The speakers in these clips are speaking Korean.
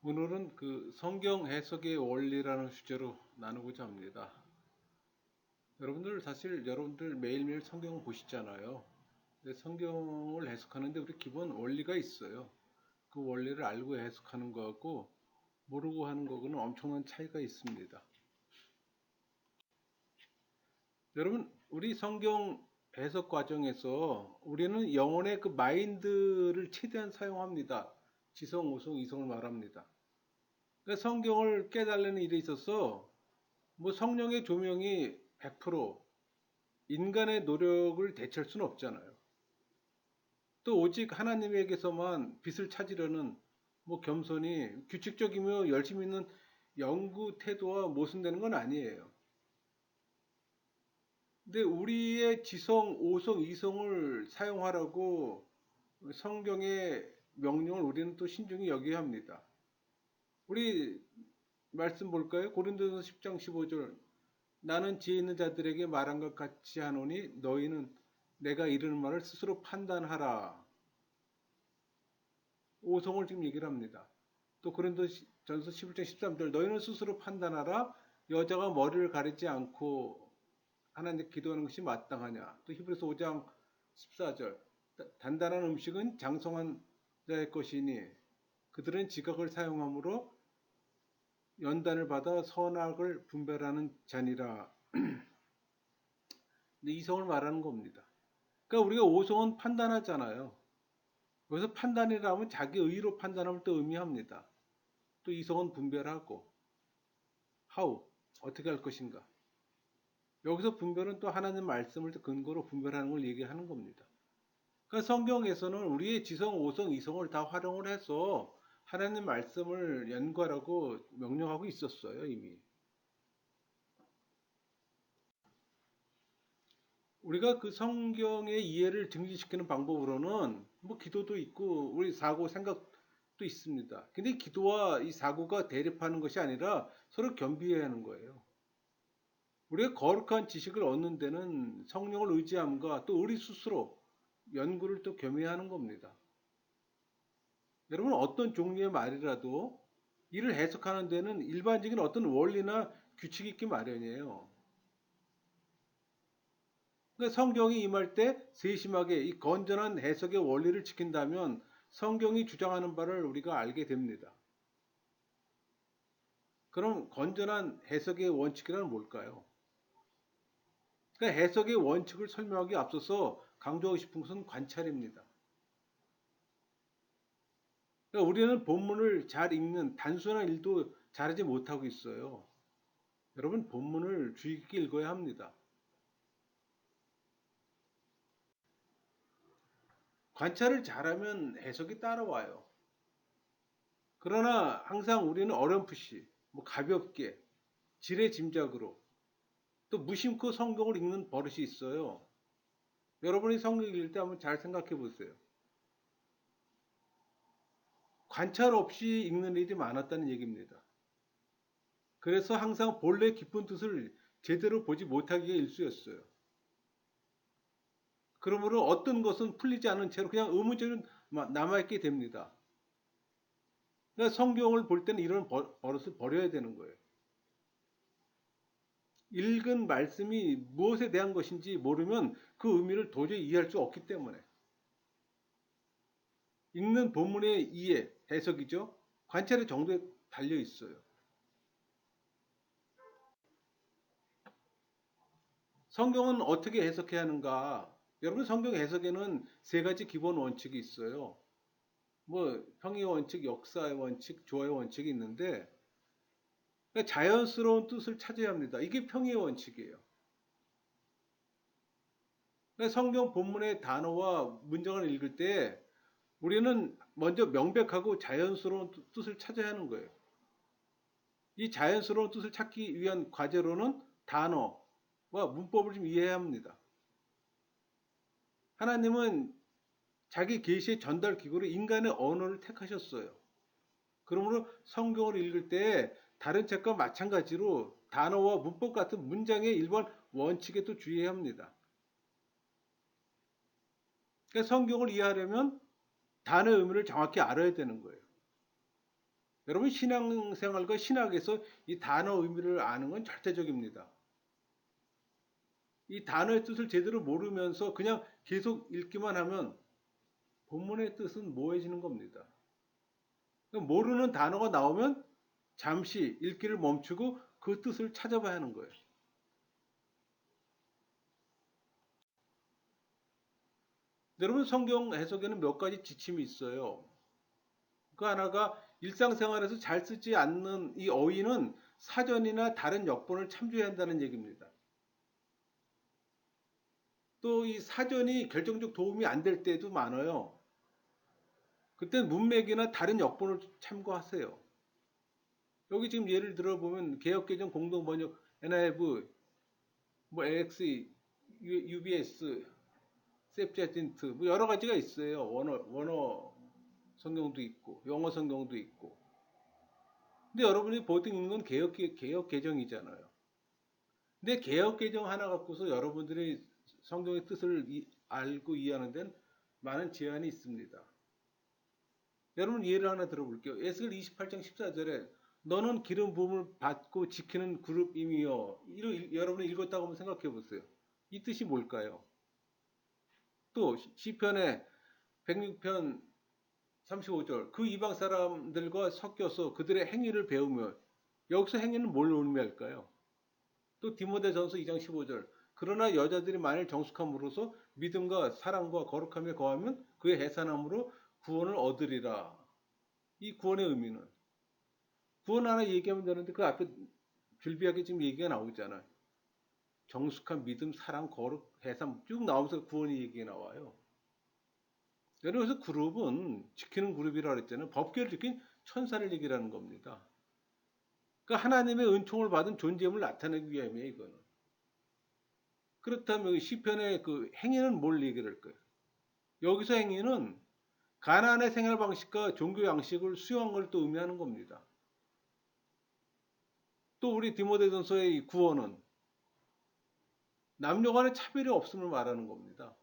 오늘은 그 성경 해석의 원리라는 주제로 나누고자 합니다. 여러분들 사실 여러분들 매일매일 성경을 보시잖아요. 근데 성경을 해석하는데 우리 기본 원리가 있어요. 그 원리를 알고 해석하는 거하고 모르고 하는 거하고는 엄청난 차이가 있습니다. 여러분, 우리 성경 해석 과정에서 우리는 영혼의 그 마인드를 최대한 사용합니다. 지성, 오성, 이성을 말합니다. 그러니까 성경을 깨달는 일에 있어서 뭐 성령의 조명이 100% 인간의 노력을 대체할 수는 없잖아요. 또 오직 하나님에게서만 빛을 찾으려는 뭐 겸손히 규칙적이며 열심히 있는 연구 태도와 모순되는 건 아니에요. 근데 우리의 지성, 오성, 이성을 사용하라고 성경의 명령을 우리는 또 신중히 여겨야 합니다. 우리 말씀 볼까요? 고린도서 10장 15절. 나는 지혜 있는 자들에게 말한 것 같이 하노니 너희는 내가 이르는 말을 스스로 판단하라. 오성을 지금 얘기를 합니다. 또 고린도전서 11장 13절 너희는 스스로 판단하라. 여자가 머리를 가리지 않고 하나님께 기도하는 것이 마땅하냐. 또 히브리서 5장 14절 단단한 음식은 장성한 자의 것이니 그들은 지각을 사용함으로 연단을 받아 선악을 분별하는 자니라. 이성을 말하는 겁니다. 그러니까 우리가 오성은 판단하잖아요. 여기서 판단이라면 자기 의로 판단함을 또 의미합니다. 또 이성은 분별하고 how 어떻게 할 것인가. 여기서 분별은 또 하나님 말씀을 근거로 분별하는 걸 얘기하는 겁니다. 그러니까 성경에서는 우리의 지성, 오성, 이성을 다 활용을 해서 하나님 말씀을 연구하라고 명령하고 있었어요, 이미. 우리가 그 성경의 이해를 증진시키는 방법으로는 뭐 기도도 있고 우리 사고 생각도 있습니다. 근데 기도와 이 사고가 대립하는 것이 아니라 서로 겸비해야 하는 거예요. 우리가 거룩한 지식을 얻는 데는 성령을 의지함과 또 우리 스스로 연구를 또 겸해야 하는 겁니다. 여러분 어떤 종류의 말이라도 이를 해석하는 데는 일반적인 어떤 원리나 규칙이 있기 마련이에요. 그러니까 성경이 임할 때 세심하게 이 건전한 해석의 원리를 지킨다면 성경이 주장하는 바를 우리가 알게 됩니다. 그럼 건전한 해석의 원칙이란 뭘까요? 그러니까 해석의 원칙을 설명하기 앞서서 강조하고 싶은 것은 관찰입니다. 그러니까 우리는 본문을 잘 읽는 단순한 일도 잘하지 못하고 있어요. 여러분 본문을 주의 깊게 읽어야 합니다. 관찰을 잘하면 해석이 따라와요. 그러나 항상 우리는 어렴풋이 뭐 가볍게 지레짐작으로 또 무심코 성경을 읽는 버릇이 있어요. 여러분이 성경 읽을 때 한번 잘 생각해 보세요. 관찰 없이 읽는 일이 많았다는 얘기입니다. 그래서 항상 본래 깊은 뜻을 제대로 보지 못하기가 일쑤였어요. 그러므로 어떤 것은 풀리지 않은 채로 그냥 의문처럼 남아있게 됩니다. 그러니까 성경을 볼 때는 이런 버릇을 버려야 되는 거예요. 읽은 말씀이 무엇에 대한 것인지 모르면 그 의미를 도저히 이해할 수 없기 때문에 읽는 본문의 이해, 해석이죠. 관찰의 정도에 달려 있어요. 성경은 어떻게 해석해야 하는가? 여러분 성경 해석에는 세 가지 기본 원칙이 있어요. 뭐 평의 원칙, 역사의 원칙, 조화의 원칙이 있는데 그러니까 자연스러운 뜻을 찾아야 합니다. 이게 평의 원칙이에요. 그러니까 성경 본문의 단어와 문장을 읽을 때 우리는 먼저 명백하고 자연스러운 뜻을 찾아야 하는 거예요. 이 자연스러운 뜻을 찾기 위한 과제로는 단어와 문법을 좀 이해해야 합니다. 하나님은 자기 계시의 전달 기구로 인간의 언어를 택하셨어요. 그러므로 성경을 읽을 때 다른 책과 마찬가지로 단어와 문법 같은 문장의 일반 원칙에 또 주의해야 합니다. 그러니까 성경을 이해하려면 단어의 의미를 정확히 알아야 되는 거예요. 여러분 신앙생활과 신학에서 이 단어 의미를 아는 건 절대적입니다. 이 단어의 뜻을 제대로 모르면서 그냥 계속 읽기만 하면 본문의 뜻은 모호해지는 겁니다. 모르는 단어가 나오면 잠시 읽기를 멈추고 그 뜻을 찾아봐야 하는 거예요. 여러분 성경 해석에는 몇 가지 지침이 있어요. 그 하나가 일상생활에서 잘 쓰지 않는 이 어휘는 사전이나 다른 역본을 참조해야 한다는 얘기입니다. 또 이 사전이 결정적 도움이 안 될 때도 많아요. 그때 문맥이나 다른 역본을 참고하세요. 여기 지금 예를 들어 보면 개역개정 공동번역 NIV, 뭐 AX, UBS, 셉자틴트 뭐 여러 가지가 있어요. 원어 성경도 있고 영어 성경도 있고. 근데 여러분이 보통 읽는 건 개역 개정이잖아요. 근데 개역 개정 하나 갖고서 여러분들이 성경의 뜻을 알고 이해하는 데는 많은 제한이 있습니다. 여러분 예를 하나 들어볼게요. 에스겔 28장 14절에 너는 기름 부음을 받고 지키는 그룹임이여. 여러분이 읽었다고 한번 생각해 보세요. 이 뜻이 뭘까요? 또 시편의 106편 35절 그 이방 사람들과 섞여서 그들의 행위를 배우며 여기서 행위는 뭘 의미할까요? 또 디모데전서 2장 15절 그러나 여자들이 만일 정숙함으로써 믿음과 사랑과 거룩함에 거하면 그의 해산함으로 구원을 얻으리라. 이 구원의 의미는 구원 하나 얘기하면 되는데 그 앞에 줄비하게 지금 얘기가 나오잖아요. 정숙한 믿음, 사랑, 거룩, 해산 쭉 나오면서 구원의 얘기가 나와요. 그래서 그룹은 지키는 그룹이라고 그랬잖아요. 법궤를 지킨 천사를 얘기하는 겁니다. 그러니까 하나님의 은총을 받은 존재임을 나타내기 위함이에요, 이거는. 그렇다면 시편의 그 행위는 뭘 얘기를 할까요? 여기서 행위는 가나안의 생활 방식과 종교 양식을 수용한 걸 또 의미하는 겁니다. 또 우리 디모데전서의 구원은 남녀 간의 차별이 없음을 말하는 겁니다.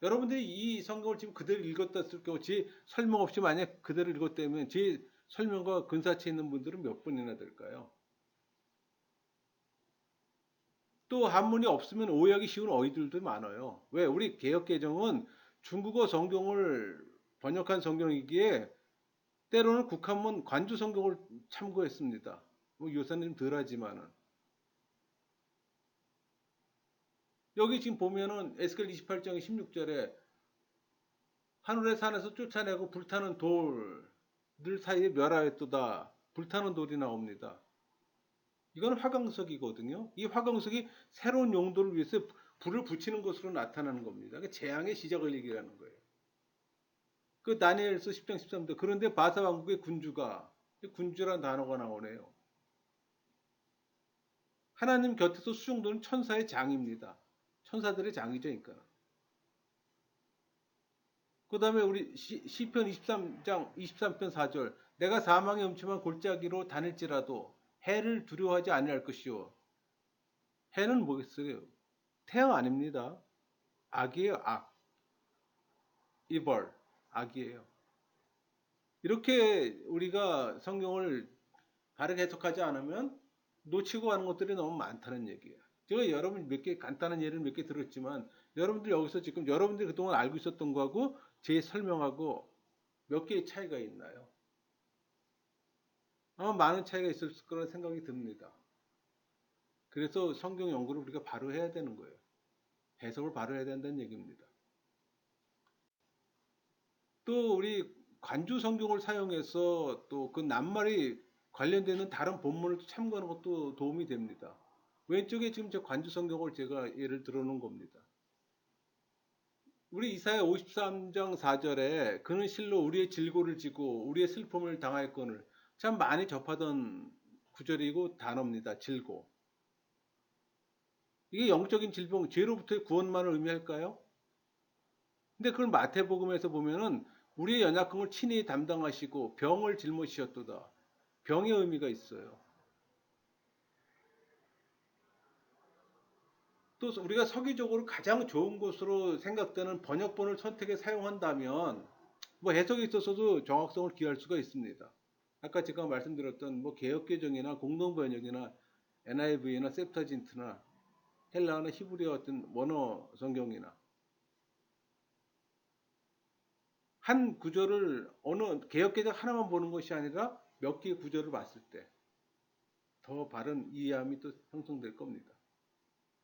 여러분들이 이 성경을 지금 그대로 읽었다 했을 경우 제 설명 없이 만약 그대로 읽었다면 제 설명과 근사치 있는 분들은 몇 분이나 될까요? 또 한문이 없으면 오해하기 쉬운 어휘들도 많아요. 왜? 우리 개역개정은 중국어 성경을 번역한 성경이기에 때로는 국한문 관주 성경을 참고했습니다. 뭐 요새는 좀 덜하지만은 여기 지금 보면은 에스겔 28장 16절에 하늘의 산에서 쫓아내고 불타는 돌들 사이에 멸하였도다. 불타는 돌이 나옵니다. 이건 화강석이거든요. 이 화강석이 새로운 용도를 위해서 불을 붙이는 것으로 나타나는 겁니다. 재앙의 시작을 얘기하는 거예요. 그 다니엘서 10장 13절 그런데 바사 왕국의 군주가 군주란 단어가 나오네요. 하나님 곁에서 수용되는 천사의 장입니다. 천사들의 장이죠, 그러니까. 그 다음에 우리 시편 23장 23편 4절 내가 사망의 음침한 골짜기로 다닐지라도 해를 두려워하지 아니할 것이요. 해는 뭐겠어요? 태양 아닙니다. 악이에요, 악. 이벌, 악이에요. 이렇게 우리가 성경을 바르게 해석하지 않으면 놓치고 가는 것들이 너무 많다는 얘기예요. 제가 여러분 몇 개 간단한 예를 몇 개 들었지만 여러분들 여기서 지금 여러분들이 그동안 알고 있었던 거하고 제 설명하고 몇 개의 차이가 있나요? 아마 많은 차이가 있을 거라는 생각이 듭니다. 그래서 성경 연구를 우리가 바로 해야 되는 거예요. 해석을 바로 해야 된다는 얘기입니다. 또 우리 관주 성경을 사용해서 또 그 낱말이 관련되는 다른 본문을 참고하는 것도 도움이 됩니다. 왼쪽에 지금 저 관주 성경을 제가 예를 들어 놓은 겁니다. 우리 이사야 53장 4절에 그는 실로 우리의 질고를 지고 우리의 슬픔을 당하였거늘 참 많이 접하던 구절이고 단어입니다. 질고. 이게 영적인 질병, 죄로부터의 구원만을 의미할까요? 근데 그걸 마태복음에서 보면은 우리의 연약함을 친히 담당하시고 병을 짊어지셨도다. 병의 의미가 있어요. 또 우리가 서기적으로 가장 좋은 것으로 생각되는 번역본을 선택해 사용한다면 뭐 해석에 있어서도 정확성을 기할 수가 있습니다. 아까 제가 말씀드렸던 뭐 개역개정이나 공동번역이나 NIV나 셉타진트나 헬라어나 히브리어 같은 원어 성경이나 한 구절을 어느 개역개정 하나만 보는 것이 아니라 몇 개의 구절을 봤을 때 더 바른 이해함이 또 형성될 겁니다.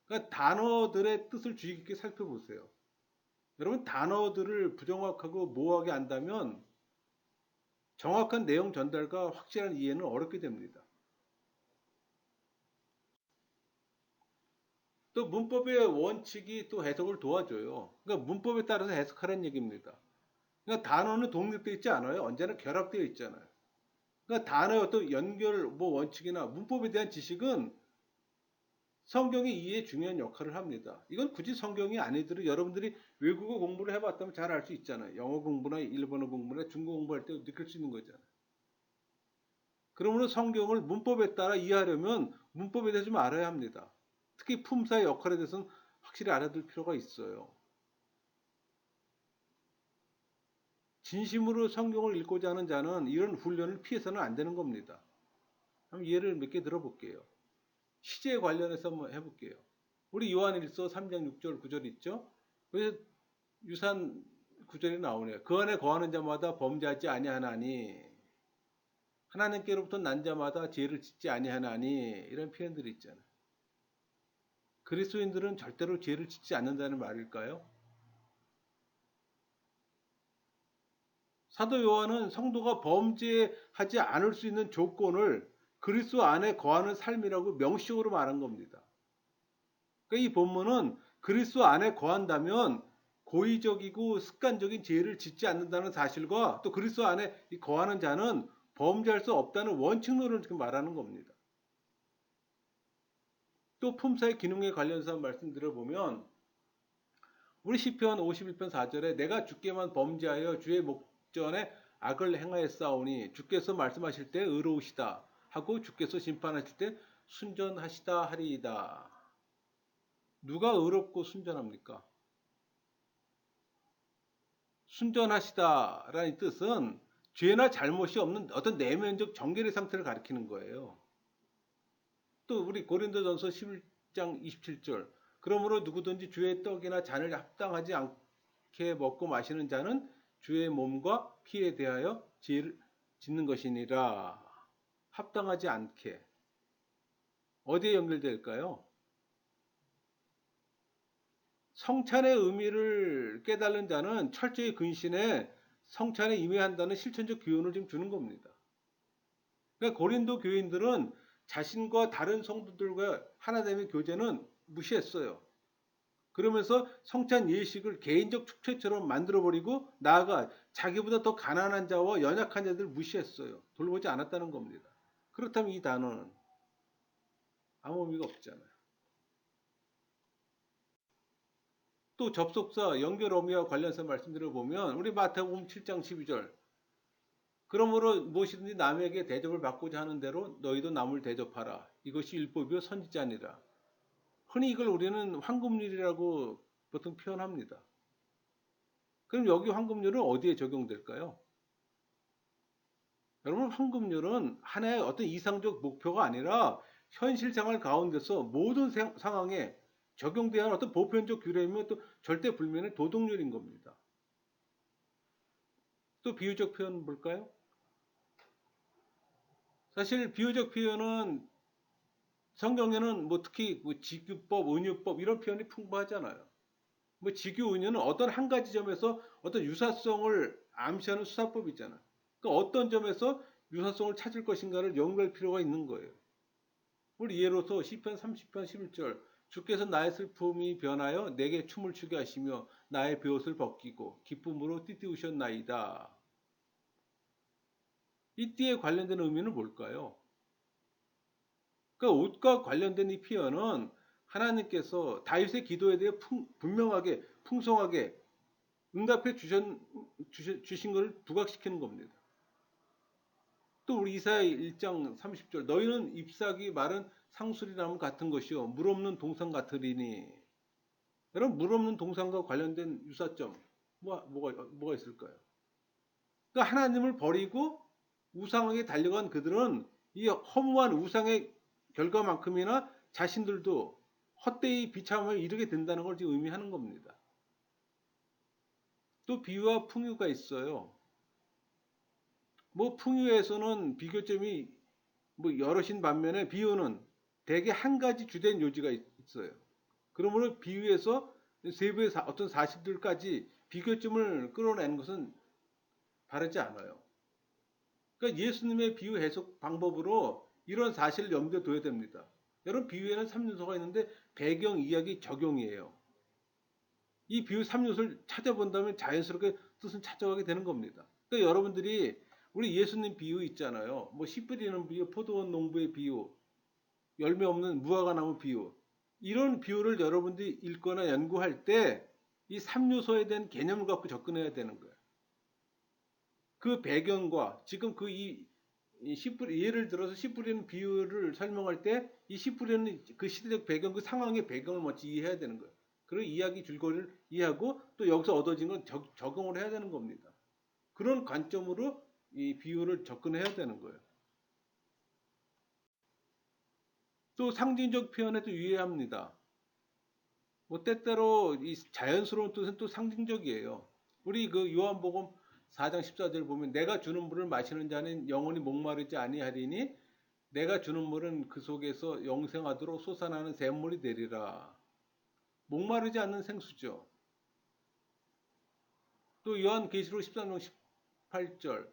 그러니까 단어들의 뜻을 주의 깊게 살펴보세요. 여러분 단어들을 부정확하고 모호하게 안다면 정확한 내용 전달과 확실한 이해는 어렵게 됩니다. 또 문법의 원칙이 또 해석을 도와줘요. 그러니까 문법에 따라서 해석하라는 얘기입니다. 그러니까 단어는 독립되어 있지 않아요. 언제나 결합되어 있잖아요. 그러니까 단어의 어떤 연결, 뭐 원칙이나 문법에 대한 지식은 성경의 이해에 중요한 역할을 합니다. 이건 굳이 성경이 아니더라도 여러분들이 외국어 공부를 해봤다면 잘 알 수 있잖아요. 영어 공부나 일본어 공부나 중국어 공부할 때 느낄 수 있는 거잖아요. 그러므로 성경을 문법에 따라 이해하려면 문법에 대해서 좀 알아야 합니다. 특히 품사의 역할에 대해서는 확실히 알아둘 필요가 있어요. 진심으로 성경을 읽고자 하는 자는 이런 훈련을 피해서는 안 되는 겁니다. 한번 예를 몇 개 들어볼게요. 시제 관련해서 한번 해볼게요. 우리 요한일서 3장 6절 9절 있죠? 그래서 유산 구절이 나오네요. 그 안에 거하는 자마다 범죄하지 아니하나니 하나님께로부터 난 자마다 죄를 짓지 아니하나니 이런 표현들이 있잖아요. 그리스도인들은 절대로 죄를 짓지 않는다는 말일까요? 사도 요한은 성도가 범죄하지 않을 수 있는 조건을 그리스도 안에 거하는 삶이라고 명시적으로 말한 겁니다. 그러니까 이 본문은 그리스도 안에 거한다면 고의적이고 습관적인 죄를 짓지 않는다는 사실과 또 그리스도 안에 거하는 자는 범죄할 수 없다는 원칙론을 지금 말하는 겁니다. 또 품사의 기능에 관련해서 말씀드려보면 우리 시편 51편 4절에 내가 주께만 범죄하여 주의 목전에 악을 행하였사오니 주께서 말씀하실 때 의로우시다 하고 주께서 심판하실 때 순전하시다 하리이다. 누가 의롭고 순전합니까? 순전하시다라는 뜻은 죄나 잘못이 없는 어떤 내면적 정결의 상태를 가리키는 거예요. 또 우리 고린도전서 11장 27절 그러므로 누구든지 주의 떡이나 잔을 합당하지 않게 먹고 마시는 자는 주의 몸과 피에 대하여 죄를 짓는 것이니라. 합당하지 않게 어디에 연결될까요? 성찬의 의미를 깨달은 자는 철저히 근신해 성찬에 임해한다는 실천적 교훈을 지금 주는 겁니다. 그러니까 고린도 교인들은 자신과 다른 성도들과 하나됨의 교제는 무시했어요. 그러면서 성찬 예식을 개인적 축제처럼 만들어버리고 나아가 자기보다 더 가난한 자와 연약한 자들을 무시했어요. 돌보지 않았다는 겁니다. 그렇다면 이 단어는 아무 의미가 없잖아요. 또 접속사 연결 어미와 관련해서 말씀드려보면 우리 마태복음 7장 12절 그러므로 무엇이든지 남에게 대접을 받고자 하는 대로 너희도 남을 대접하라. 이것이 율법이요 선지자니라. 흔히 이걸 우리는 황금률이라고 보통 표현합니다. 그럼 여기 황금률은 어디에 적용될까요? 여러분 황금률은 하나의 어떤 이상적 목표가 아니라 현실 생활 가운데서 모든 상황에 적용돼야 하는 어떤 보편적 규례이며 또 절대 불면의 도덕률인 겁니다. 또 비유적 표현 볼까요? 사실 비유적 표현은 성경에는 뭐 특히 뭐 직유법, 은유법 이런 표현이 풍부하잖아요. 뭐 직유, 은유는 어떤 한 가지 점에서 어떤 유사성을 암시하는 수사법이잖아요. 그러니까 어떤 점에서 유사성을 찾을 것인가를 연구할 필요가 있는 거예요. 우리 예로서 시편 30편 11절 주께서 나의 슬픔이 변하여 내게 춤을 추게 하시며 나의 베옷을 벗기고 기쁨으로 띠띠우셨나이다. 이 띠에 관련된 의미는 뭘까요? 그러니까 옷과 관련된 이 표현은 하나님께서 다윗의 기도에 대해 분명하게 풍성하게 응답해 주신 것을 부각시키는 겁니다. 또 우리 이사야 1장 30절 너희는 잎사귀 마른 상수리나무 같은 것이요 물 없는 동산 같으리니 여러분 물 없는 동산과 관련된 유사점 뭐가 있을까요? 그러니까 하나님을 버리고 우상에게 달려간 그들은 이 허무한 우상의 결과만큼이나 자신들도 헛되이 비참함을 이르게 된다는 걸 지금 의미하는 겁니다. 또 비유와 풍유가 있어요. 뭐 풍유에서는 비교점이 뭐 여럿인 반면에 비유는 대개 한 가지 주된 요지가 있어요. 그러므로 비유에서 세부의 어떤 사실들까지 비교점을 끌어내는 것은 바르지 않아요. 그러니까 예수님의 비유 해석 방법으로 이런 사실을 염두에 둬야 됩니다. 여러분 비유에는 3요소가 있는데 배경, 이야기, 적용이에요. 이 비유 3요소를 찾아본다면 자연스럽게 뜻은 찾아가게 되는 겁니다. 그러니까 여러분들이 우리 예수님 비유 있잖아요. 뭐 씨 뿌리는 비유, 포도원 농부의 비유, 열매 없는 무화과 나무 비유. 이런 비유를 여러분들이 읽거나 연구할 때 이 3요소에 대한 개념을 갖고 접근해야 되는 거예요. 그 배경과 지금 씨 뿌리, 예를 들어서 씨 뿌리는 비유를 설명할 때 이 씨 뿌리는 그 시대적 배경, 그 상황의 배경을 먼저 이해해야 되는 거예요. 그리고 이야기 줄거리를 이해하고 또 여기서 얻어진 건 적용을 해야 되는 겁니다. 그런 관점으로 이 비유를 접근해야 되는 거예요. 또 상징적 표현에도 유의해야 합니다. 뭐 때때로 이 자연스러운 뜻은 또 상징적이에요. 우리 그 요한복음 4장 14절 보면 내가 주는 물을 마시는 자는 영원히 목마르지 아니하리니 내가 주는 물은 그 속에서 영생하도록 솟아나는 샘물이 되리라. 목마르지 않는 생수죠. 또 요한계시록 13장 18절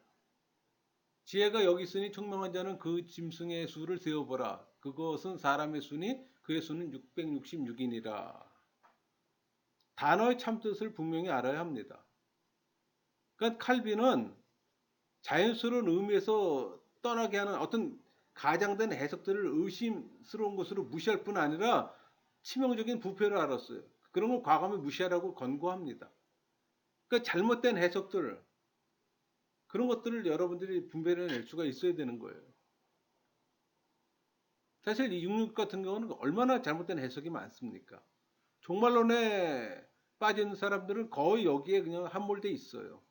지혜가 여기 있으니 총명한 자는 그 짐승의 수를 세어보라. 그것은 사람의 수니 그의 수는 666이니라. 단어의 참뜻을 분명히 알아야 합니다. 그러니까 칼빈은 자연스러운 의미에서 떠나게 하는 어떤 가장된 해석들을 의심스러운 것으로 무시할 뿐 아니라 치명적인 부패를 알았어요. 그런 걸 과감히 무시하라고 권고합니다. 그러니까 잘못된 해석들, 그런 것들을 여러분들이 분별해 낼 수가 있어야 되는 거예요. 사실 이 66 같은 경우는 얼마나 잘못된 해석이 많습니까? 종말론에 빠진 사람들은 거의 여기에 그냥 함몰돼 있어요.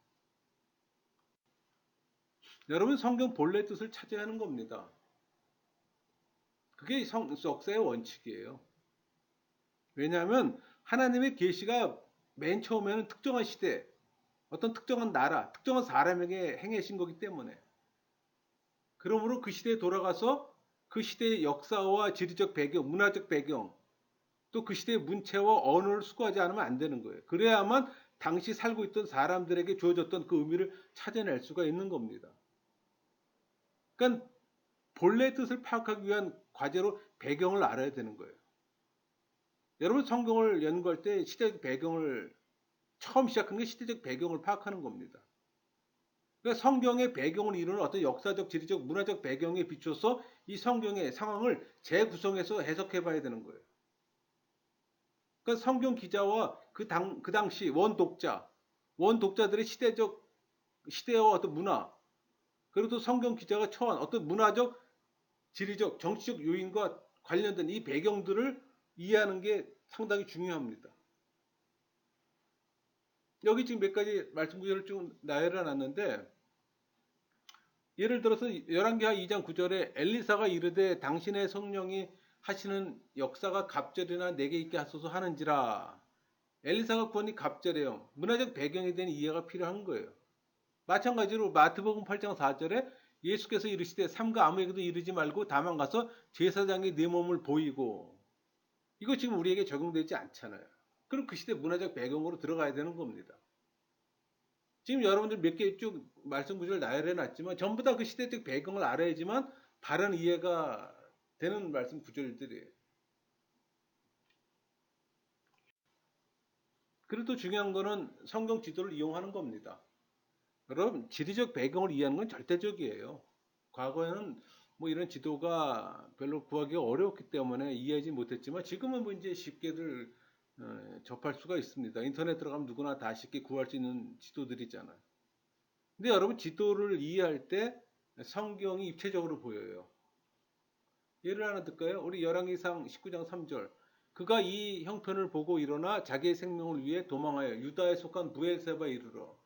여러분 성경 본래 뜻을 찾아야 하는 겁니다. 그게 역사의 원칙이에요. 왜냐하면 하나님의 계시가 맨 처음에는 특정한 시대, 어떤 특정한 나라, 특정한 사람에게 행하신 거기 때문에 그러므로 그 시대에 돌아가서 그 시대의 역사와 지리적 배경, 문화적 배경, 또 그 시대의 문체와 언어를 수고하지 않으면 안 되는 거예요. 그래야만 당시 살고 있던 사람들에게 주어졌던 그 의미를 찾아낼 수가 있는 겁니다. 그러니까 본래 뜻을 파악하기 위한 과제로 배경을 알아야 되는 거예요. 여러분 성경을 연구할 때 시대적 배경을 처음 시작한 게 시대적 배경을 파악하는 겁니다. 그러니까 성경의 배경을 이루는 어떤 역사적, 지리적, 문화적 배경에 비춰서 이 성경의 상황을 재구성해서 해석해 봐야 되는 거예요. 그러니까 성경 기자와 그 당시 원독자들의 시대와 어떤 문화, 그리고 또 성경 기자가 처한 어떤 문화적, 지리적, 정치적 요인과 관련된 이 배경들을 이해하는 게 상당히 중요합니다. 여기 지금 몇 가지 말씀 구절을 쭉 나열해 놨는데 예를 들어서 열왕기하 2장 9절에 엘리사가 이르되 당신의 성령이 하시는 역사가 갑절이나 내게 있게 하소서 하는지라. 엘리사가 구하니 갑절이에요. 문화적 배경에 대한 이해가 필요한 거예요. 마찬가지로 마태복음 8장 4절에 예수께서 이르시되 삼가 아무에게도 이르지 말고 다만 가서 제사장이 네 몸을 보이고. 이거 지금 우리에게 적용되지 않잖아요. 그럼 그 시대 문화적 배경으로 들어가야 되는 겁니다. 지금 여러분들 몇 개 쭉 말씀 구조를 나열해 놨지만 전부 다 그 시대적 배경을 알아야지만 바른 이해가 되는 말씀 구절들이에요. 그리고 또 중요한 거는 성경 지도를 이용하는 겁니다. 여러분 지리적 배경을 이해하는 건 절대적이에요. 과거에는 뭐 이런 지도가 별로 구하기가 어려웠기 때문에 이해하지 못했지만 지금은 뭐 이제 쉽게들 접할 수가 있습니다. 인터넷 들어가면 누구나 다 쉽게 구할 수 있는 지도들이잖아요. 근데 여러분 지도를 이해할 때 성경이 입체적으로 보여요. 예를 하나 들까요? 우리 열왕기상 19장 3절. 그가 이 형편을 보고 일어나 자기의 생명을 위해 도망하여 유다에 속한 부엘세바에 이르러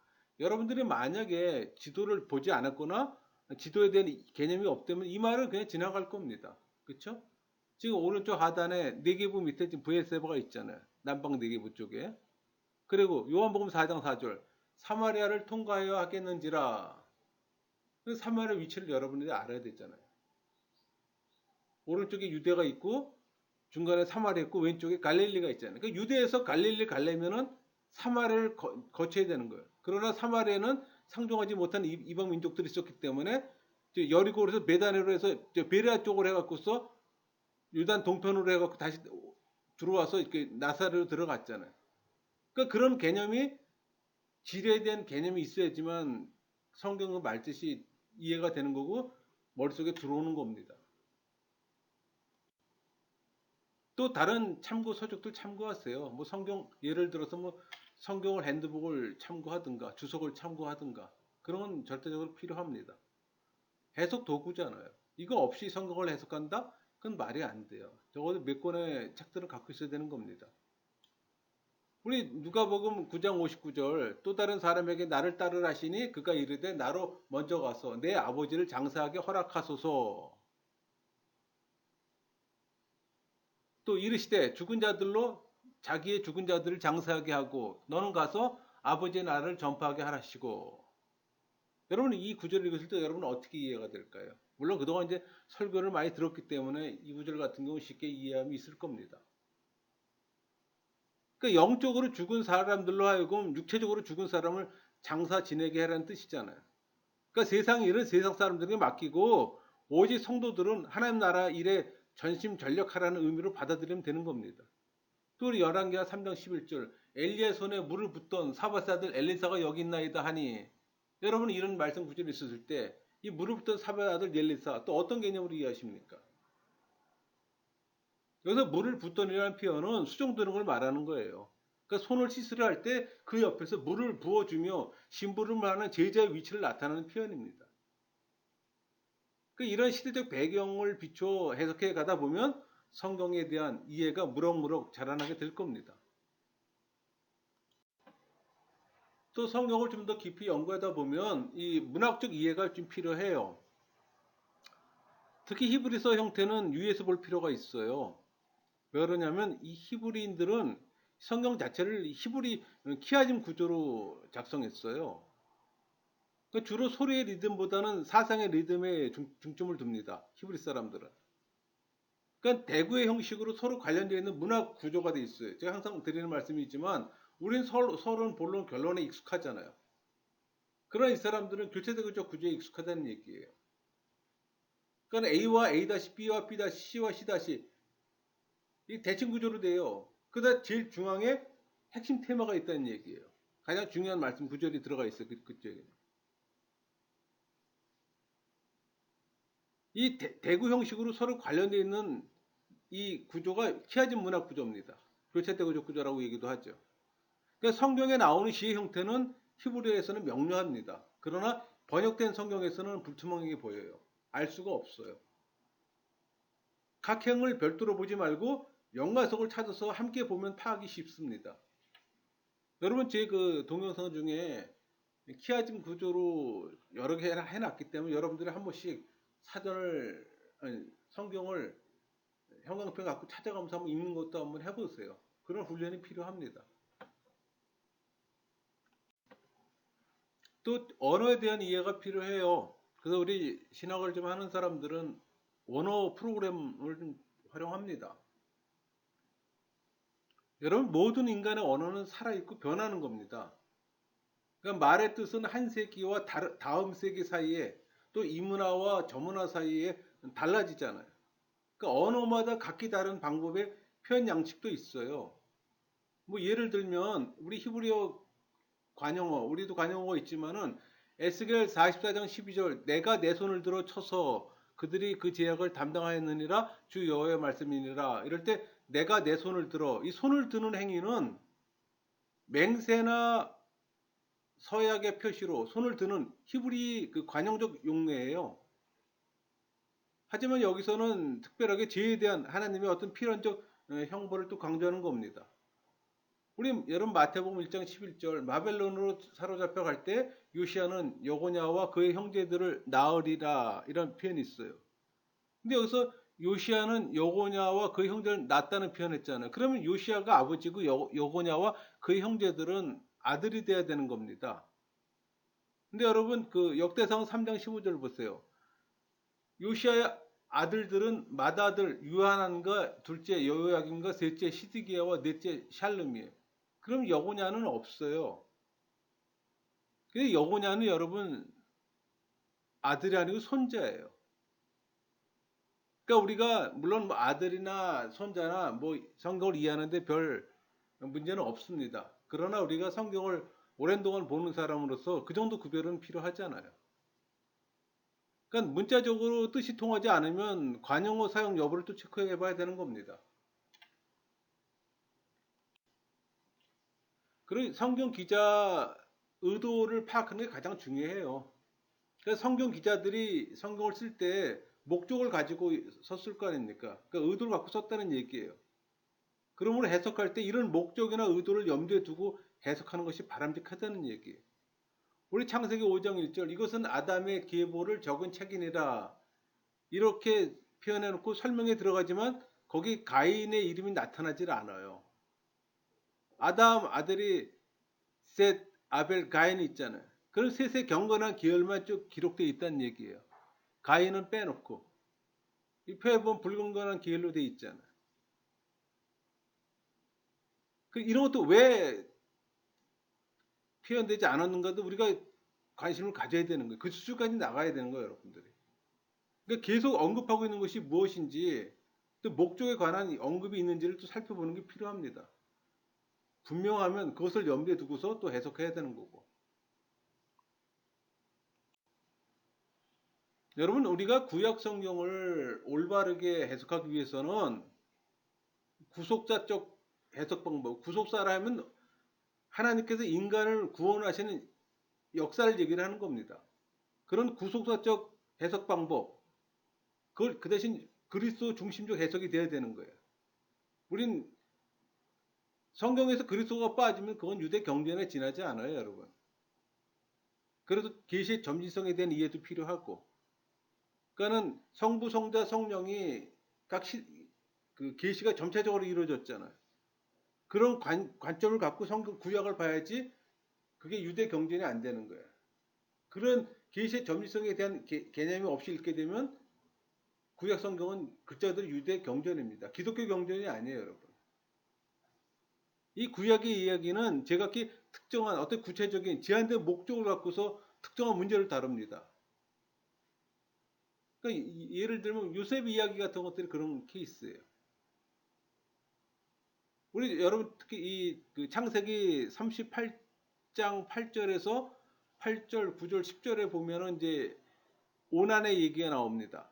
여러분들이 만약에 지도를 보지 않았거나 지도에 대한 개념이 없다면 이 말은 그냥 지나갈 겁니다. 그쵸? 지금 오른쪽 하단에 내계부 밑에 지금 VSF가 있잖아요. 남방 내계부 쪽에. 그리고 요한복음 4장 4절 사마리아를 통과해야 하겠는지라. 그 사마리아 위치를 여러분들이 알아야 되잖아요. 오른쪽에 유대가 있고 중간에 사마리아 있고 왼쪽에 갈릴리가 있잖아요. 그러니까 유대에서 갈릴리 가려면은 사마리아를 거쳐야 되는 거예요. 그러나 사마리아는 상종하지 못한 이방 민족들이 있었기 때문에 여리고에서 베다네로 해서 베레아 쪽으로 해갖고서 유단 동편으로 해갖고 다시 들어와서 이렇게 나사렛로 들어갔잖아요. 그러니까 그런 개념이 지리에 대한 개념이 있어야지만 성경의 말뜻이 이해가 되는 거고 머릿속에 들어오는 겁니다. 또 다른 참고 서적들 참고하세요. 뭐 성경 예를 들어서 뭐 성경을 핸드북을 참고하든가 주석을 참고하든가 그런 건 절대적으로 필요합니다. 해석 도구잖아요. 이거 없이 성경을 해석한다? 그건 말이 안 돼요. 적어도 몇 권의 책들을 갖고 있어야 되는 겁니다. 우리 누가복음 9장 59절 또 다른 사람에게 나를 따르라 하시니 그가 이르되 나로 먼저 가서 내 아버지를 장사하게 허락하소서. 또 이르시되 죽은 자들로 자기의 죽은 자들을 장사하게 하고 너는 가서 아버지의 나라를 전파하게 하라시고. 여러분 이 구절을 읽으실 때 여러분은 어떻게 이해가 될까요? 물론 그동안 이제 설교를 많이 들었기 때문에 이 구절 같은 경우 쉽게 이해함이 있을 겁니다. 그러니까 영적으로 죽은 사람들로 하여금 육체적으로 죽은 사람을 장사 지내게 하라는 뜻이잖아요. 그러니까 세상 일은 세상 사람들에게 맡기고 오직 성도들은 하나님 나라 일에 전심전력하라는 의미로 받아들이면 되는 겁니다. 또 우리 열왕기하 3장 11절 엘리야의 손에 물을 붓던 사밧의 아들 엘리사가 여기 있나이다 하니 여러분 이런 말씀 구절이 있었을 때 이 물을 붓던 사밧의 아들 엘리사 또 어떤 개념으로 이해하십니까? 여기서 물을 붓던이라는 표현은 수종드는 걸 말하는 거예요. 그러니까 손을 씻으려 할 때 그 옆에서 물을 부어주며 심부름하는 제자의 위치를 나타내는 표현입니다. 그러니까 이런 시대적 배경을 비춰 해석해 가다 보면 성경에 대한 이해가 무럭무럭 자라나게 될 겁니다. 또 성경을 좀 더 깊이 연구하다 보면 이 문학적 이해가 좀 필요해요. 특히 히브리서 형태는 유의해서 볼 필요가 있어요. 왜 그러냐면 이 히브리인들은 성경 자체를 히브리 키아즘 구조로 작성했어요. 그러니까 주로 소리의 리듬보다는 사상의 리듬에 중점을 둡니다. 히브리 사람들은. 그러니까 대구의 형식으로 서로 관련되어 있는 문학 구조가 돼 있어요. 제가 항상 드리는 말씀이 있지만 우린 서로는 본론 결론에 익숙하잖아요. 그러나 이 사람들은 교체대구적 구조에 익숙하다는 얘기예요. 그러니까 A와 A-B와 B-C와 C- 이 대칭 구조로 돼요. 그다 제일 중앙에 핵심 테마가 있다는 얘기예요. 가장 중요한 말씀 구절이 들어가 있어요. 그쪽에. 이 대구 형식으로 서로 관련되어 있는 이 구조가 키아진 문학 구조입니다. 교체대구적 구조라고 얘기도 하죠. 그러니까 성경에 나오는 시의 형태는 히브리어에서는 명료합니다. 그러나 번역된 성경에서는 불투명하게 보여요. 알 수가 없어요. 각 행을 별도로 보지 말고 연관성을 찾아서 함께 보면 파악이 쉽습니다. 여러분 제 그 동영상 중에 키아즘 구조로 여러 개 해놨기 때문에 여러분들이 한 번씩 사전을 아니, 성경을 형광펜 갖고 찾아가면서 한번 읽는 것도 한번 해보세요. 그런 훈련이 필요합니다. 또 언어에 대한 이해가 필요해요. 그래서 우리 신학을 좀 하는 사람들은 언어 프로그램을 좀 활용합니다. 여러분 모든 인간의 언어는 살아있고 변하는 겁니다. 그러니까 말의 뜻은 한 세기와 다음 세기 사이에 또 이 문화와 저 문화 사이에 달라지잖아요. 그러니까 언어마다 각기 다른 방법의 표현 양식도 있어요. 뭐 예를 들면 우리 히브리어 관용어, 우리도 관용어가 있지만은 에스겔 44장 12절 내가 내 손을 들어 쳐서 그들이 그 제약을 담당하였느니라 주 여호와의 말씀이니라. 이럴 때 내가 내 손을 들어 이 손을 드는 행위는 맹세나 서약의 표시로 손을 드는 히브리 그 관용적 용례예요. 하지만 여기서는 특별하게 죄에 대한 하나님의 어떤 필연적 형벌을 또 강조하는 겁니다. 우리 여러분 마태복음 1장 11절 바벨론으로 사로잡혀 갈 때 요시아는 여고냐와 그의 형제들을 낳으리라 이런 표현이 있어요. 근데 여기서 요시아는 여고냐와 그의 형제를 낳았다는 표현했잖아요. 그러면 요시아가 아버지고 여고냐와 그의 형제들은 아들이 돼야 되는 겁니다. 근데 여러분 그 역대상 3장 15절 보세요. 요시아의 아들들은 맏아들 유하난과 둘째 여호야김과 셋째 시드기야와 넷째 샬룸이에요. 그럼 여고냐는 없어요. 근데 여고냐는 여러분 아들이 아니고 손자예요. 그러니까 우리가 물론 뭐 아들이나 손자나 뭐 성경을 이해하는데 별 문제는 없습니다. 그러나 우리가 성경을 오랜 동안 보는 사람으로서 그 정도 구별은 필요하잖아요. 그러니까 문자적으로 뜻이 통하지 않으면 관용어 사용 여부를 또 체크해 봐야 되는 겁니다. 그리고 성경 기자 의도를 파악하는 게 가장 중요해요. 그래서 성경 기자들이 성경을 쓸 때 목적을 가지고 썼을 거 아닙니까? 그러니까 의도를 갖고 썼다는 얘기예요. 그러므로 해석할 때 이런 목적이나 의도를 염두에 두고 해석하는 것이 바람직하다는 얘기예요. 우리 창세기 5장 1절 이것은 아담의 계보를 적은 책이니라 이렇게 표현해 놓고 설명에 들어가지만 거기 가인의 이름이 나타나질 않아요. 아담 아들이 셋, 아벨, 가인이 있잖아요. 그런 셋의 경건한 계열만 쭉 기록되어 있다는 얘기예요. 가인은 빼놓고 이 표에 보면 불경건한 계열로 되어 있잖아요. 이런 것도 왜 표현되지 않았는가도 우리가 관심을 가져야 되는 거예요. 그 수준까지 나가야 되는 거예요, 여러분들이. 그러니까 계속 언급하고 있는 것이 무엇인지 또 목적에 관한 언급이 있는지를 또 살펴보는 게 필요합니다. 분명하면 그것을 염두에 두고서 또 해석해야 되는 거고. 여러분, 우리가 구약 성경을 올바르게 해석하기 위해서는 구속사적 해석 방법, 구속사라 하면 하나님께서 인간을 구원하시는 역사를 얘기를 하는 겁니다. 그런 구속사적 해석 방법, 그걸 그 대신 그리스도 중심적 해석이 돼야 되는 거예요. 우린 성경에서 그리스도가 빠지면 그건 유대 경전에 지나지 않아요, 여러분. 그래도 계시의 점진성에 대한 이해도 필요하고, 그러니까는 성부, 성자, 성령이 그 계시가 점차적으로 이루어졌잖아요. 그런 관점을 갖고 성경 구약을 봐야지 그게 유대 경전이 안 되는 거예요. 그런 계시의 점진성에 대한 개념이 없이 읽게 되면 구약 성경은 글자들이 유대 경전입니다. 기독교 경전이 아니에요, 여러분. 이 구약의 이야기는 제각기 특정한 어떤 구체적인 제한된 목적을 갖고서 특정한 문제를 다룹니다. 그러니까 예를 들면 요셉 이야기 같은 것들이 그런 케이스예요. 우리 여러분 특히 그 창세기 38장 8절에서 8절, 9절, 10절에 보면은 이제 오난의 얘기가 나옵니다.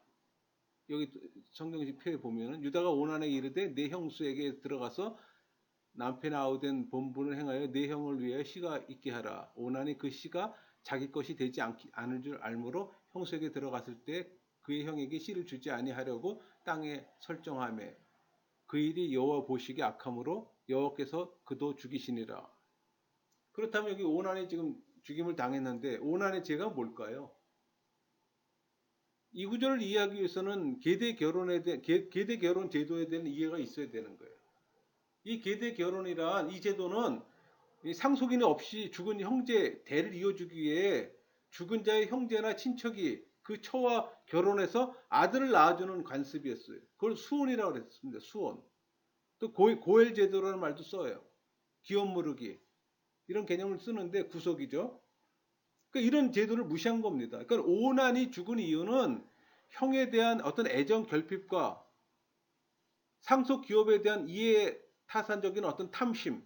여기 성경지표에 보면은 유다가 오난에게 이르되 내 형수에게 들어가서 남편의 아우된 본분을 행하여 내 형을 위하여 씨가 있게 하라. 오난이 그 씨가 자기 것이 되지 않을 줄 알므로 형수에게 들어갔을 때 그의 형에게 씨를 주지 아니하려고 땅에 설정하며 그 일이 여호와 보시기에 악함으로 여호와께서 그도 죽이시니라. 그렇다면 여기 오난이 지금 죽임을 당했는데 오난의 죄가 뭘까요? 이 구절을 이해하기 위해서는 계대 결혼 제도에 대한 이해가 있어야 되는 거예요. 이 계대 결혼이란 이 제도는 상속인이 없이 죽은 형제 대를 이어주기 위해 죽은 자의 형제나 친척이 그 처와 결혼해서 아들을 낳아주는 관습이었어요. 그걸 수혼이라고 그랬습니다. 수혼. 또 고엘 제도라는 말도 써요. 기업 무르기 이런 개념을 쓰는데 구속이죠. 그러니까 이런 제도를 무시한 겁니다. 그러니까 오난이 죽은 이유는 형에 대한 어떤 애정 결핍과 상속 기업에 대한 이해 타산적인 어떤 탐심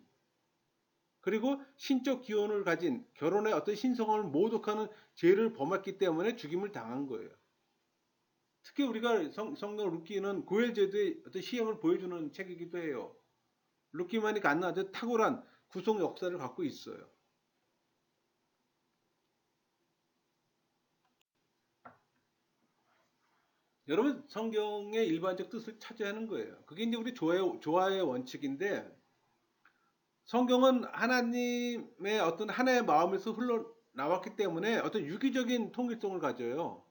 그리고 신적 기원을 가진 결혼의 어떤 신성을 모독하는 죄를 범했기 때문에 죽임을 당한 거예요. 특히 우리가 성경 루키는 고엘 제도의 어떤 시행을 보여주는 책이기도 해요. 루키만이 갖는 아주 탁월한 구속 역사를 갖고 있어요. 여러분 성경의 일반적 뜻을 찾아야 하는 거예요. 그게 이제 우리 조화의 원칙인데 성경은 하나님의 어떤 하나의 마음에서 흘러나왔기 때문에 어떤 유기적인 통일성을 가져요.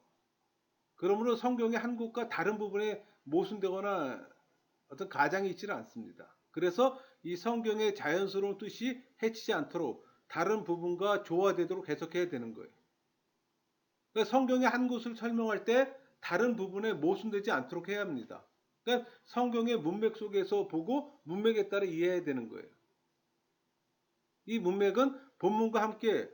그러므로 성경의 한 곳과 다른 부분에 모순되거나 어떤 가장이 있지는 않습니다. 그래서 이 성경의 자연스러운 뜻이 해치지 않도록 다른 부분과 조화되도록 해석해야 되는 거예요. 그러니까 성경의 한 곳을 설명할 때 다른 부분에 모순되지 않도록 해야 합니다. 그러니까 성경의 문맥 속에서 보고 문맥에 따라 이해해야 되는 거예요. 이 문맥은 본문과 함께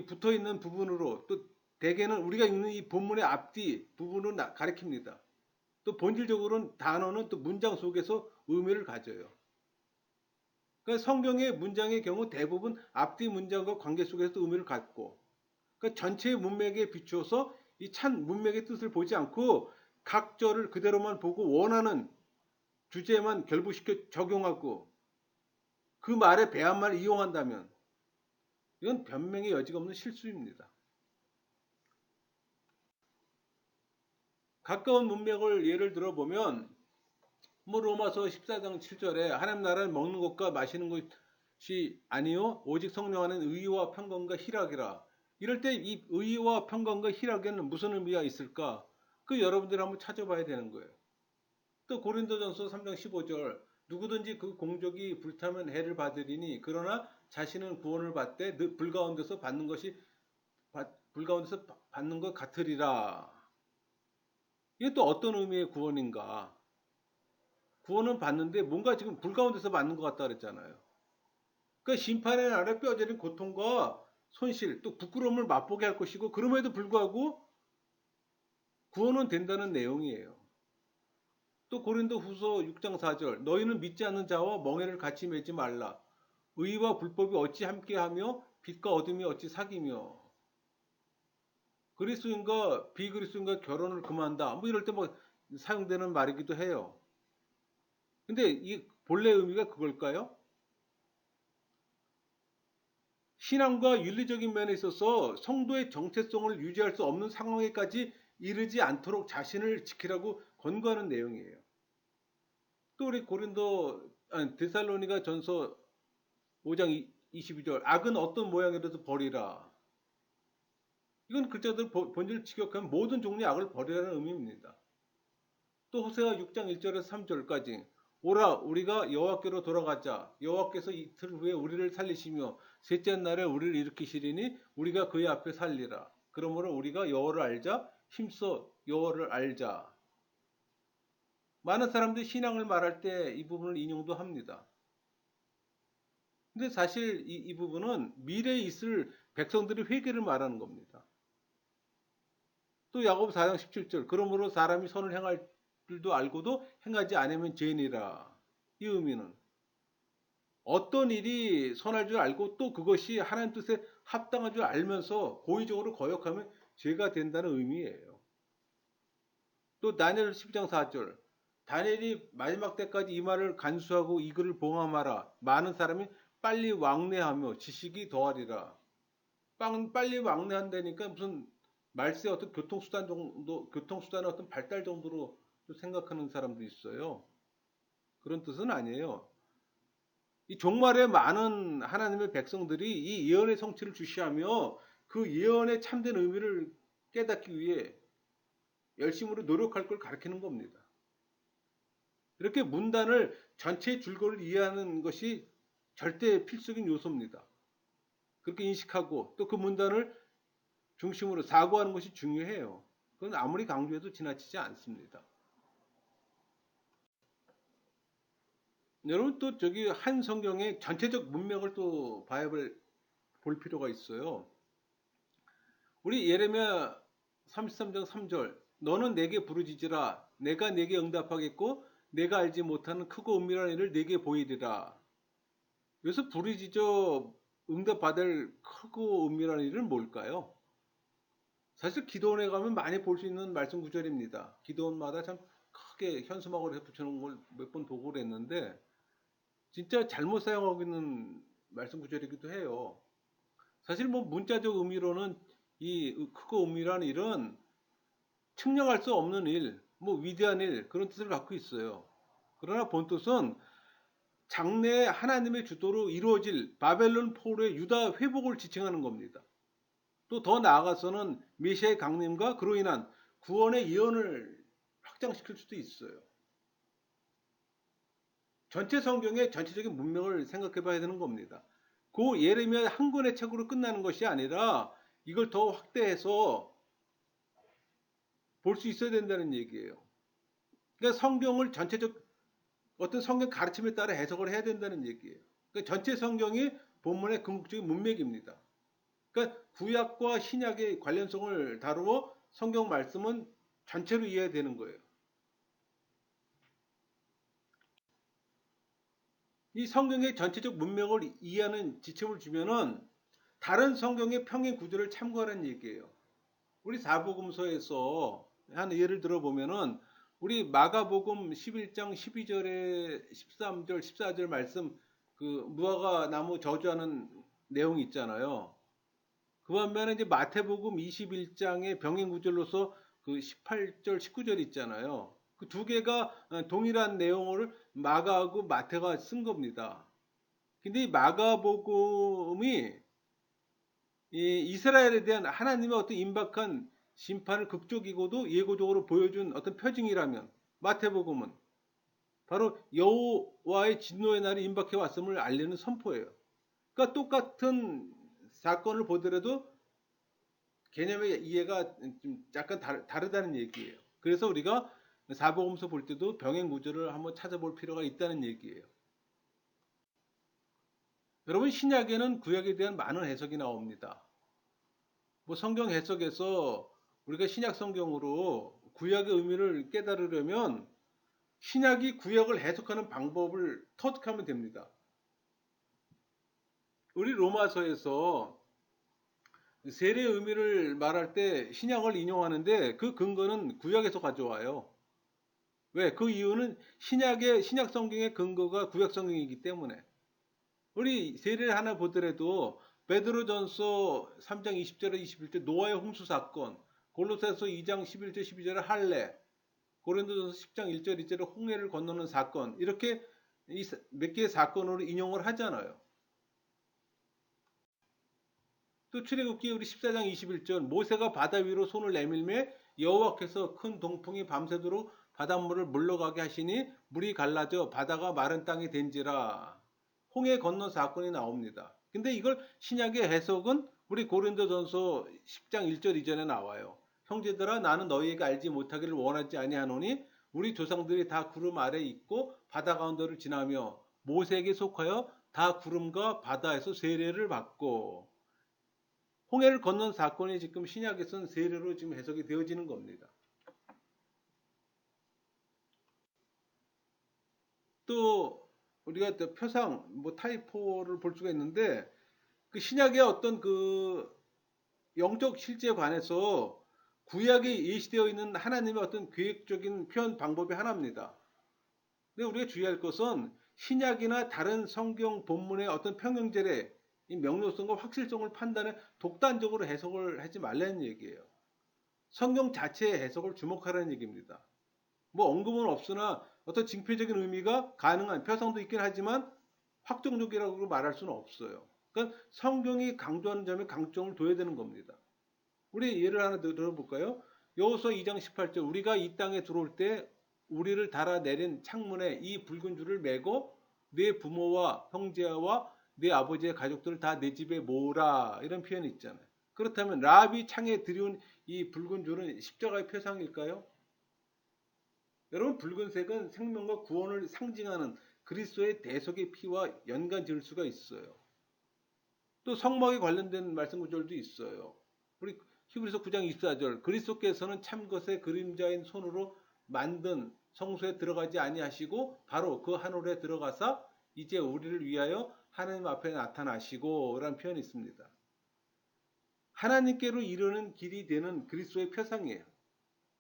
붙어 있는 부분으로 또 대개는 우리가 읽는 이 본문의 앞뒤 부분을 가리킵니다. 또 본질적으로는 단어는 또 문장 속에서 의미를 가져요. 그러니까 성경의 문장의 경우 대부분 앞뒤 문장과 관계 속에서 의미를 갖고, 그러니까 전체의 문맥에 비추어서 이 찬 문맥의 뜻을 보지 않고 각 절을 그대로만 보고 원하는 주제만 결부시켜 적용하고 그 말의 배합만을 이용한다면 이건 변명의 여지가 없는 실수입니다. 가까운 문맥을 예를 들어보면 뭐 로마서 14장 7절에 하나님 나라는 먹는 것과 마시는 것이 아니요 오직 성령 안에 의와 평강과 희락이라. 이럴 때 이 의와 평강과 희락에는 무슨 의미가 있을까? 그 여러분들이 한번 찾아봐야 되는 거예요. 또 고린도전서 3장 15절 누구든지 그 공적이 불타면 해를 받으리니 그러나 자신은 구원을 받되 불 가운데서 받는 것 같으리라. 이게 또 어떤 의미의 구원인가? 구원은 받는데 뭔가 지금 불 가운데서 받는 것 같다 그랬잖아요. 그러니까 심판의 날에 뼈저린 고통과 손실 또 부끄러움을 맛보게 할 것이고 그럼에도 불구하고 구원은 된다는 내용이에요. 또 고린도 후서 6장 4절 너희는 믿지 않는 자와 멍에를 같이 매지 말라. 의와 불법이 어찌 함께하며 빛과 어둠이 어찌 사귀며 그리스도인과 비그리스도인과 결혼을 금한다. 뭐 이럴 때 뭐 사용되는 말이기도 해요. 근데 이 본래 의미가 그걸까요? 신앙과 윤리적인 면에 있어서 성도의 정체성을 유지할 수 없는 상황에까지 이르지 않도록 자신을 지키라고 권고하는 내용이에요. 또 우리 데살로니가 전서 5장 22절 악은 어떤 모양이라도 버리라. 이건 글자들 본질 직역하면 모든 종류의 악을 버리라는 의미입니다. 또 호세아 6장 1절에서 3절까지 오라 우리가 여호와께로 돌아가자. 여호와께서 이틀 후에 우리를 살리시며 셋째 날에 우리를 일으키시리니 우리가 그의 앞에 살리라. 그러므로 우리가 여호와를 알자. 힘써 여호와를 알자. 많은 사람들이 신앙을 말할 때 이 부분을 인용도 합니다. 근데 사실 이 부분은 미래에 있을 백성들의 회개를 말하는 겁니다. 또 야고보 4장 17절 그러므로 사람이 선을 행할 줄도 알고도 행하지 않으면 죄인이라. 이 의미는 어떤 일이 선할 줄 알고 또 그것이 하나님 뜻에 합당한 줄 알면서 고의적으로 거역하면 죄가 된다는 의미예요. 또 다니엘 12장 4절 다니엘이 마지막 때까지 이 말을 간수하고 이 글을 봉함하라. 많은 사람이 빨리 왕래하며 지식이 더하리라. 빨리 왕래한다니까 무슨 말세 어떤 교통수단의 어떤 발달 정도로 생각하는 사람도 있어요. 그런 뜻은 아니에요. 이 종말에 많은 하나님의 백성들이 이 예언의 성취를 주시하며 그 예언의 참된 의미를 깨닫기 위해 열심으로 노력할 걸 가르치는 겁니다. 이렇게 문단을 전체의 줄거리를 이해하는 것이 절대 필수적인 요소입니다. 그렇게 인식하고 또 그 문단을 중심으로 사고하는 것이 중요해요. 그건 아무리 강조해도 지나치지 않습니다. 여러분 또 저기 한 성경의 전체적 문맥을 또 볼 필요가 있어요. 우리 예레미야 33장 3절 너는 내게 부르짖으라 내가 내게 응답하겠고 내가 알지 못하는 크고 은밀한 일을 내게 보이리라. 여기서 부르짖어 응답받을 크고 은밀한 일은 뭘까요? 사실 기도원에 가면 많이 볼 수 있는 말씀 구절입니다. 기도원마다 참 크게 현수막으로 붙여놓은 걸 몇 번 보고 그랬는데 진짜 잘못 사용하고 있는 말씀 구절이기도 해요. 사실 뭐 문자적 의미로는 이 크고 은밀한 일은 측량할 수 없는 일, 뭐 위대한 일 그런 뜻을 갖고 있어요. 그러나 본 뜻은 장래에 하나님의 주도로 이루어질 바벨론 포로의 유다 회복을 지칭하는 겁니다. 또 더 나아가서는 메시아의 강림과 그로 인한 구원의 예언을 확장시킬 수도 있어요. 전체 성경의 전체적인 문맥을 생각해 봐야 되는 겁니다. 그 예레미야 한 권의 책으로 끝나는 것이 아니라 이걸 더 확대해서 볼 수 있어야 된다는 얘기예요. 그러니까 성경을 전체적 어떤 성경 가르침에 따라 해석을 해야 된다는 얘기예요. 그러니까 전체 성경이 본문의 궁극적인 문맥입니다. 그러니까 구약과 신약의 관련성을 다루어 성경 말씀은 전체로 이해되는 거예요. 이 성경의 전체적 문맥을 이해하는 지침을 주면은 다른 성경의 평행 구조를 참고하라는 얘기예요. 우리 사복음서에서 한 예를 들어 보면은 우리 마가복음 11장 12절에 13절, 14절 말씀 그 무화과 나무 저주하는 내용이 있잖아요. 그 반면에 이제 마태복음 21장의 병행 구절로서 그 18절, 19절 있잖아요. 그 두 개가 동일한 내용을 마가하고 마태가 쓴 겁니다. 근데 이 마가복음이 이 이스라엘에 대한 하나님의 어떤 임박한 심판을 극적이고도 예고적으로 보여준 어떤 표징이라면 마태복음은 바로 여호와의 진노의 날이 임박해 왔음을 알리는 선포예요. 그러니까 똑같은 사건을 보더라도 개념의 이해가 좀 약간 다르다는 얘기예요. 그래서 우리가 사복음서 볼 때도 병행 구조를 한번 찾아볼 필요가 있다는 얘기예요. 여러분 신약에는 구약에 대한 많은 해석이 나옵니다. 뭐 성경 해석에서 우리가 신약 성경으로 구약의 의미를 깨달으려면 신약이 구약을 해석하는 방법을 터득하면 됩니다. 우리 로마서에서 세례의 의미를 말할 때 신약을 인용하는데 그 근거는 구약에서 가져와요. 왜? 그 이유는 신약 성경의 근거가 구약 성경이기 때문에. 우리 세례를 하나 보더라도 베드로전서 3장 20절에 21절 노아의 홍수 사건, 골로새서 2장 11절 12절에 할례, 고린도전서 10장 1절 2절에 홍해를 건너는 사건 이렇게 몇 개의 사건으로 인용을 하잖아요. 또 출애굽기 우리 14장 21절 모세가 바다 위로 손을 내밀매 여호와께서 큰 동풍이 밤새도록 바닷물을 물러가게 하시니 물이 갈라져 바다가 마른 땅이 된지라. 홍해 건너 사건이 나옵니다. 근데 이걸 신약의 해석은 우리 고린도전서 10장 1절 이전에 나와요. 형제들아 나는 너희에게 알지 못하기를 원하지 아니하노니 우리 조상들이 다 구름 아래 있고 바다 가운데를 지나며 모세에게 속하여 다 구름과 바다에서 세례를 받고 홍해를 건넌 사건이 지금 신약에서는 세례로 지금 해석이 되어지는 겁니다. 또 우리가 또 표상 뭐 타이포를 볼 수가 있는데 그 신약의 어떤 그 영적 실제에 관해서 구약에 예시되어 있는 하나님의 어떤 계획적인 표현 방법이 하나입니다. 근데 우리가 주의할 것은 신약이나 다른 성경 본문의 어떤 평행절의 이 명료성과 확실성을 판단해 독단적으로 해석을 하지 말라는 얘기예요. 성경 자체의 해석을 주목하라는 얘기입니다. 뭐 언급은 없으나 어떤 징표적인 의미가 가능한 표상도 있긴 하지만 확정적이라고 말할 수는 없어요. 그러니까 성경이 강조하는 점에 강점을 둬야 되는 겁니다. 우리 예를 하나 들어볼까요? 여호수아 2장 18절 우리가 이 땅에 들어올 때 우리를 달아내린 창문에 이 붉은 줄을 메고 내 부모와 형제와 내 아버지의 가족들을 다 내 집에 모으라 이런 표현이 있잖아요. 그렇다면 라합이 창에 들여온 이 붉은 줄은 십자가의 표상일까요? 여러분 붉은색은 생명과 구원을 상징하는 그리스도의 대속의 피와 연관 지을 수가 있어요. 또 성막에 관련된 말씀 구절도 있어요. 우리 히브리서 9장 24절 그리스도께서는 참것의 그림자인 손으로 만든 성소에 들어가지 아니하시고 바로 그 하늘에 들어가사 이제 우리를 위하여 하나님 앞에 나타나시고 라는 표현이 있습니다. 하나님께로 이르는 길이 되는 그리스도의 표상이에요.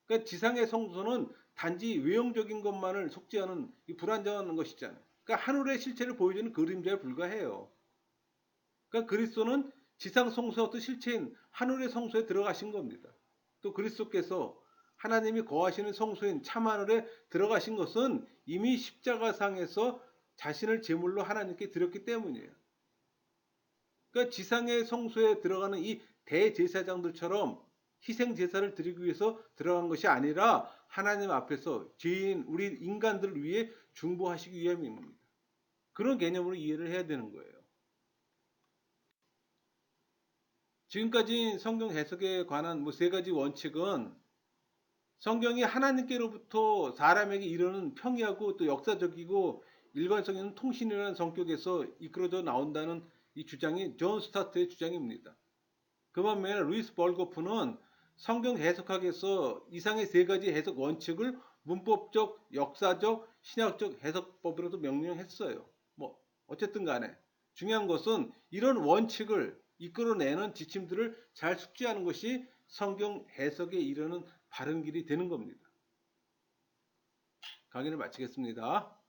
그러니까 지상의 성소는 단지 외형적인 것만을 속죄하는 불완전한 것이잖아요. 그러니까 하늘의 실체를 보여주는 그림자에 불과해요. 그러니까 그리스도는 지상 성소의 어떤 실체인 하늘의 성소에 들어가신 겁니다. 또 그리스도께서 하나님이 거하시는 성소인 참하늘에 들어가신 것은 이미 십자가상에서 자신을 제물로 하나님께 드렸기 때문이에요. 그러니까 지상의 성소에 들어가는 이 대제사장들처럼 희생 제사를 드리기 위해서 들어간 것이 아니라 하나님 앞에서 죄인 우리 인간들을 위해 중보하시기 위함입니다. 그런 개념으로 이해를 해야 되는 거예요. 지금까지 성경 해석에 관한 세 가지 원칙은 성경이 하나님께로부터 사람에게 이르는 평이하고 또 역사적이고 일관성 있는 통신이라는 성격에서 이끌어져 나온다는 이 주장이 존 스타트의 주장입니다. 그 반면에 루이스 벌거프는 성경 해석학에서 이상의 세 가지 해석 원칙을 문법적, 역사적, 신학적 해석법으로도 명명했어요. 어쨌든 간에 중요한 것은 이런 원칙을 이끌어내는 지침들을 잘 숙지하는 것이 성경 해석에 이르는 바른 길이 되는 겁니다. 강의를 마치겠습니다.